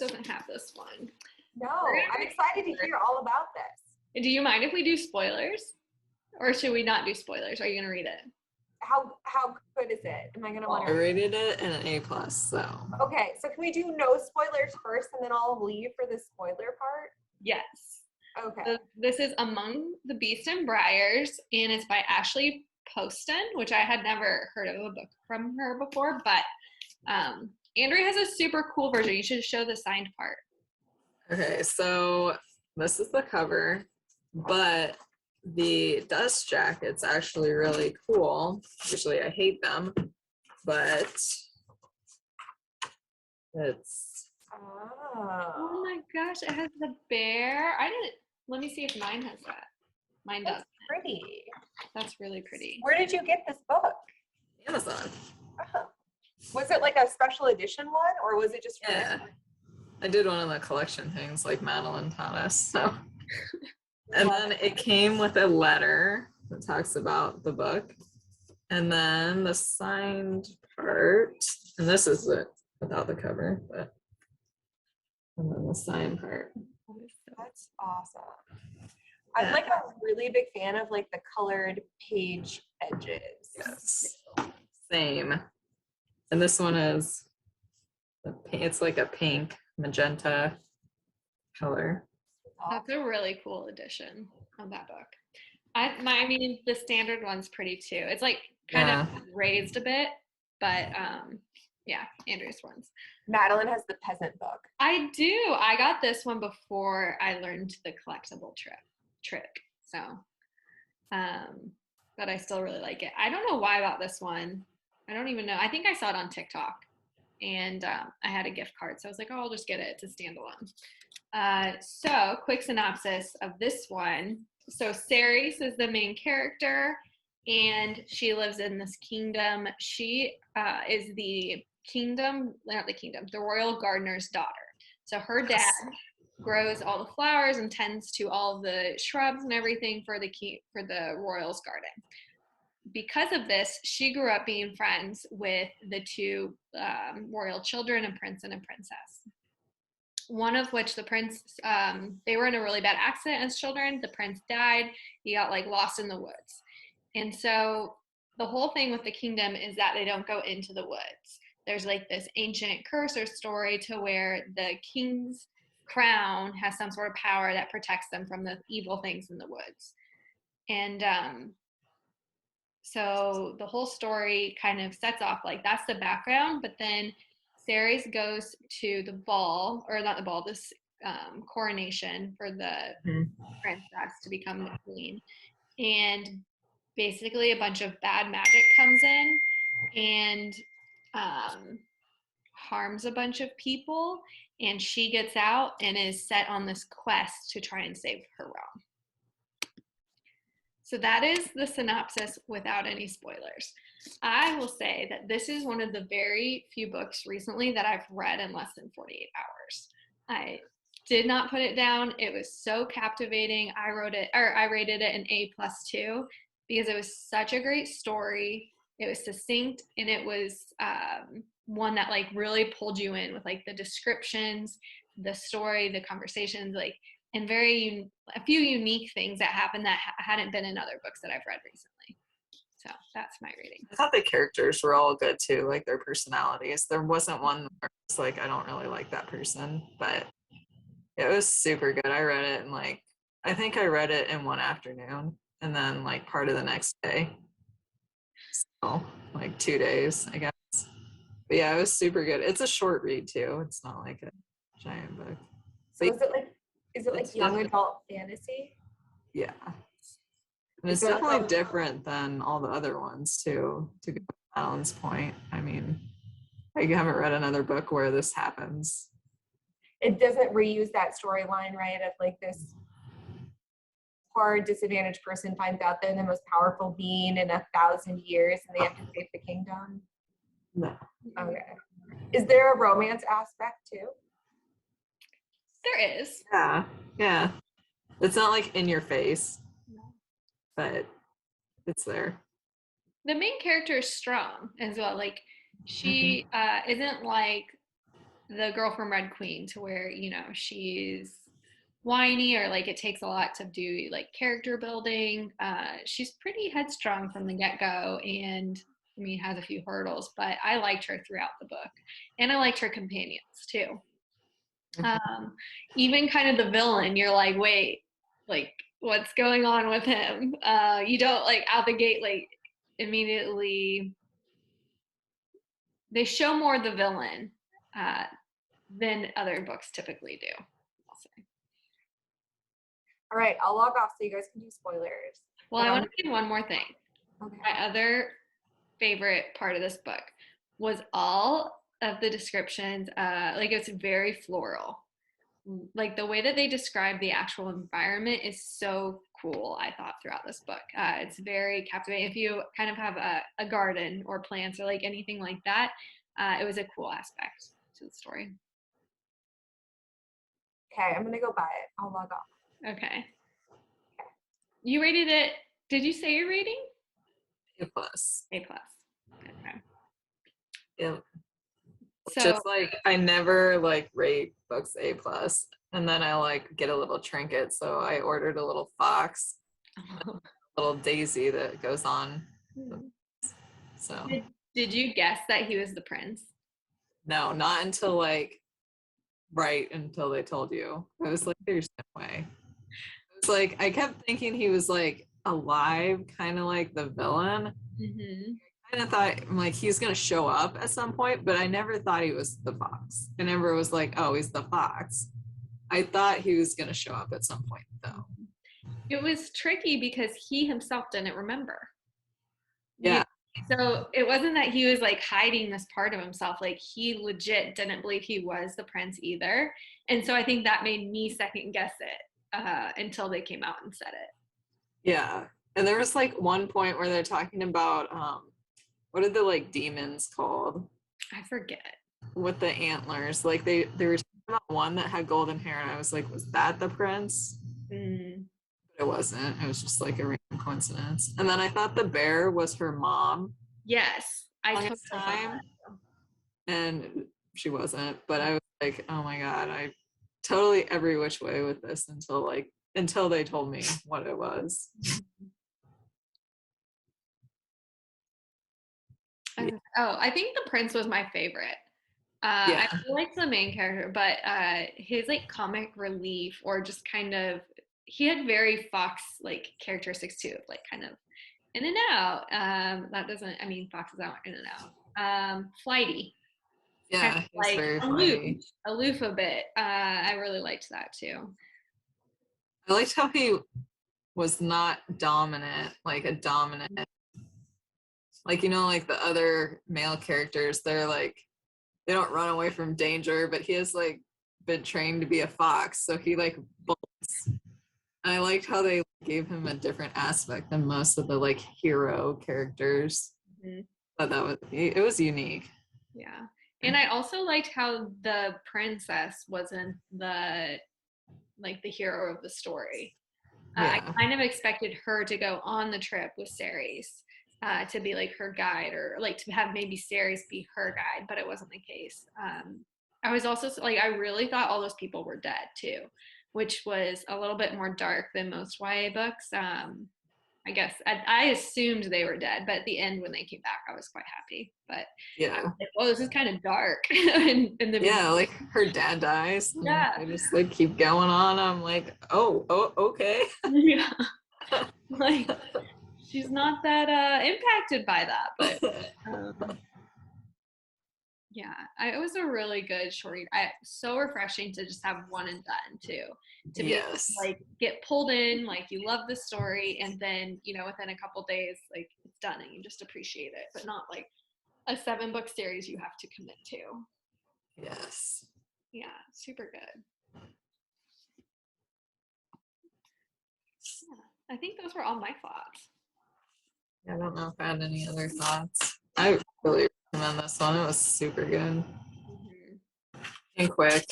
doesn't have this one. No, I'm excited to hear all about this. Do you mind if we do spoilers? Or should we not do spoilers? Are you going to read it? How good is it? Am I going to want I to? rated it an A+, so. Okay, so can we do no spoilers first and then I'll leave for the spoiler part? Yes. Okay. So this is Among the Beasts and Briars, and it's by Ashley Poston, which I had never heard of a book from her before, but Andrea has a super cool version. You should show the signed part. Okay, so this is the cover, but the dust jacket's actually really cool. Usually I hate them, but it's... Oh my gosh, it has the bear. Let me see if mine has that. Mine does. That's pretty. That's really pretty. Where did you get this book? Amazon. Oh. Was it like a special edition one, or was it just for Yeah. this one? I did one of the collection things like Madeline taught us, so. And then it came with a letter that talks about the book. And then the signed part, and this is it without the cover, but. And then the signed part. That's awesome. I'm like a really big fan of like the colored page edges. Yes. Same. And this one is, it's like a pink magenta color. That's a really cool edition of that book. I mean, the standard one's pretty too. It's like kind of raised a bit, but yeah, Andrew's one's. Madeline has the peasant book. I do. I got this one before I learned the collectible trick. So, but I still really like it. I don't know why I bought this one. I don't even know. I think I saw it on TikTok, and I had a gift card, so I was like, oh, I'll just get it to standalone. So, quick synopsis of this one. So, Ceres is the main character, and she lives in this kingdom. She is the royal gardener's daughter. So, her dad grows all the flowers and tends to all the shrubs and everything for the royal's garden. Because of this, she grew up being friends with the two royal children, a prince and a princess. One of which, the prince, they were in a really bad accident as children. The prince died. He got like lost in the woods. And so the whole thing with the kingdom is that they don't go into the woods. There's like this ancient curse or story to where the king's crown has some sort of power that protects them from the evil things in the woods. And so the whole story kind of sets off like that's the background, but then Ceres goes to the ball, or not the ball, this coronation for the princess to become the queen. And basically a bunch of bad magic comes in and harms a bunch of people, and she gets out and is set on this quest to try and save her realm. So that is the synopsis without any spoilers. I will say that this is one of the very few books recently that I've read in less than 48 hours. I did not put it down. It was so captivating. I rated it an A+ too, because it was such a great story. It was succinct, and it was one that like really pulled you in with like the descriptions, the story, the conversations, like, and a few unique things that happened that hadn't been in other books that I've read recently. So that's my rating. I thought the characters were all good too, like their personalities. There wasn't one where it's like, I don't really like that person, but it was super good. I read it I think I read it in one afternoon and then like part of the next day. So like 2 days, I guess. But yeah, it was super good. It's a short read too. It's not like a giant book. So is it like young adult fantasy? Yeah. And it's definitely different than all the other ones too, to go to Alan's point. I mean, I haven't read another book where this happens. It doesn't reuse that storyline, right? Of like this poor disadvantaged person finds out they're the most powerful being in 1,000 years and they have to save the kingdom. No. Okay. Is there a romance aspect too? There is. Yeah. Yeah. It's not like in your face, but it's there. The main character is strong as well. Like she isn't like the girl from Red Queen, to where, you know, she's whiny, or like it takes a lot to do like character building. She's pretty headstrong from the get-go, and I mean has a few hurdles, but I liked her throughout the book. And I liked her companions too. Um, Even kind of the villain, you're like, wait, like what's going on with him? You don't like out the gate like immediately. They show more the villain uh, than other books typically do, I'll say. All right, I'll log off so you guys can do spoilers. Well, I want to say one more thing. Okay. My other favorite part of this book was all of the descriptions. Like it's very floral. Like the way that they describe the actual environment is so cool, I thought, throughout this book. It's very captivating. If you kind of have a garden or plants or like anything like that, it was a cool aspect to the story. Okay, I'm gonna go buy it. I'll log off. Okay. You rated it, did you say your rating? A plus. A plus. Okay. Yeah. So Just like I never like rate books A plus, and then I like get a little trinket. So I ordered a little fox, a little daisy that goes on. So did you guess that he was the prince? no, not until like right until they told you. I was like, there's no way. It was like I kept thinking he was like alive, kind of like the villain. Mm-hmm. Kind of thought I'm like he's gonna show up at some point, but I never thought he was the fox. I never was like, oh, he's the fox. I thought he was gonna show up at some point though. It was tricky because he himself didn't remember. Yeah. So it wasn't that he was like hiding this part of himself. Like he legit didn't believe he was the prince either. And so I think that made me second guess it until they came out and said it. Yeah. And there was like one point where they're talking about what are the like demons called? I forget. With the antlers. Like they were talking about one that had golden hair, and I was like, was that the prince? Mm. But it wasn't. It was just like a random coincidence. And then I thought the bear was her mom. Yes, I totally Longest thought time. that. And she wasn't. But I was like, oh my god, I totally every which way with this until they told me what it was. Oh, I think the prince was my favorite. Yeah. I really liked the main character, but his like comic relief, or just kind of, he had very Fox like characteristics too, of like kind of in and out. That doesn't, I mean, foxes aren't in and out. Flighty, kind Yeah, of he's like very aloof, funny. aloof a bit. I really liked that too. I liked how he was not dominant, like a dominant, like like the other male characters, they're like they don't run away from danger, but he has like been trained to be a fox, so he like bolts. And I liked how they gave him a different aspect than most of the like hero characters. Mm-hmm. But it was unique. Yeah. And I also liked how the princess wasn't the hero of the story. I Yeah. kind of expected her to go on the trip with Ceres, to be like her guide, or like to have maybe Ceres be her guide, but it wasn't the case. I was also like, I really thought all those people were dead too, which was a little bit more dark than most YA books. I guess I assumed they were dead, but at the end when they came back, I was quite happy. But Yeah. like, oh, this is kind of dark. in the Yeah, like her dad dies. And Yeah. they just like keep going on. I'm like, oh, okay. Yeah. Like she's not that impacted by that, but yeah, it was a really good short read. So refreshing to just have one and done too. To be Yes. like get pulled in, like you love the story, and then within a couple days, like it's done and you just appreciate it, but not like a 7-book series you have to commit to. Yes. Yeah, super good. Yeah, I think those were all my thoughts. I don't know if I had any other thoughts. I really recommend this one. It was super good and quick.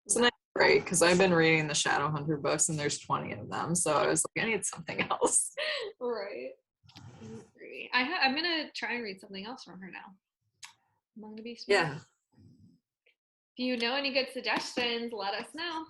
It's a nice break because I've been reading the Shadowhunter books and there's 20 of them. So I was like, I need something else. Right. I agree. I'm gonna try and read something else from her now. Among the Beasts. Yeah. you know any good suggestions, let us know.